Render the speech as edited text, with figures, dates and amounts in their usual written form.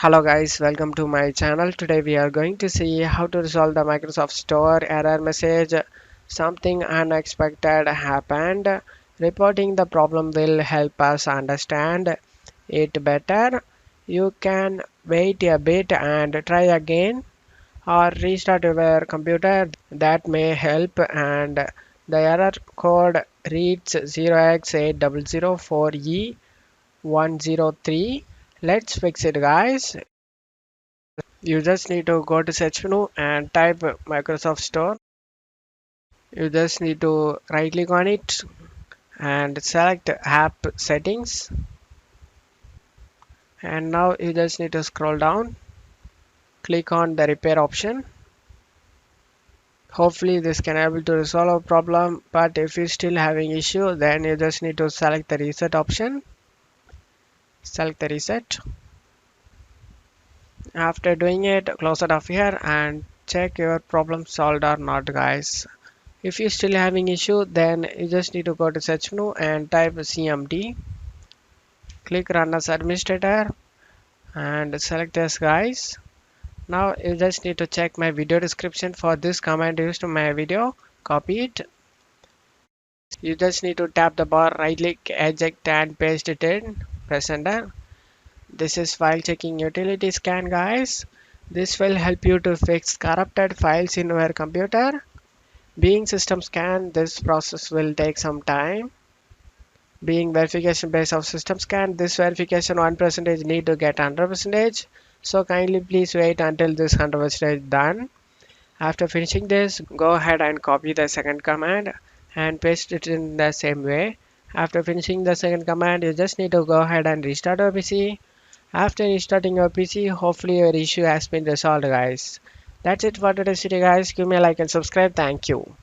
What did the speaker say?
Hello guys, welcome to my channel. Today we are going to see how to resolve the Microsoft Store error message. Something unexpected happened. Reporting the problem will help us understand it better. You can wait a bit and try again or restart your computer. That may help. And the error code reads 0x8004e103. Let's fix it guys. You just need to go to search menu and type Microsoft Store. You just need to right click on it and select app settings, and now you just need to scroll down, click on the repair option. Hopefully this can able to resolve a problem, but if you're still having issue, then you just need to select the reset option. Select the reset. After doing it, close it off here and check your problem solved or not guys. If you're still having issue, then you just need to go to search menu and type cmd, click run as administrator and select this guys. Now you just need to check my video description for this command used in my video, copy it. You just need to tap the bar, right click, eject and paste it in, press enter. This is file checking utility scan guys. This will help you to fix corrupted files in your computer. Being system scan, this process will take some time. Being verification based of system scan, this verification 1% need to get 100%. So kindly please wait until this 100% done. After finishing this, go ahead and copy the second command and paste it in the same way. After finishing the second command, you just need to go ahead and restart your PC. After restarting your PC, hopefully your issue has been resolved guys. That's it for today's video guys. Give me a like and subscribe. Thank you.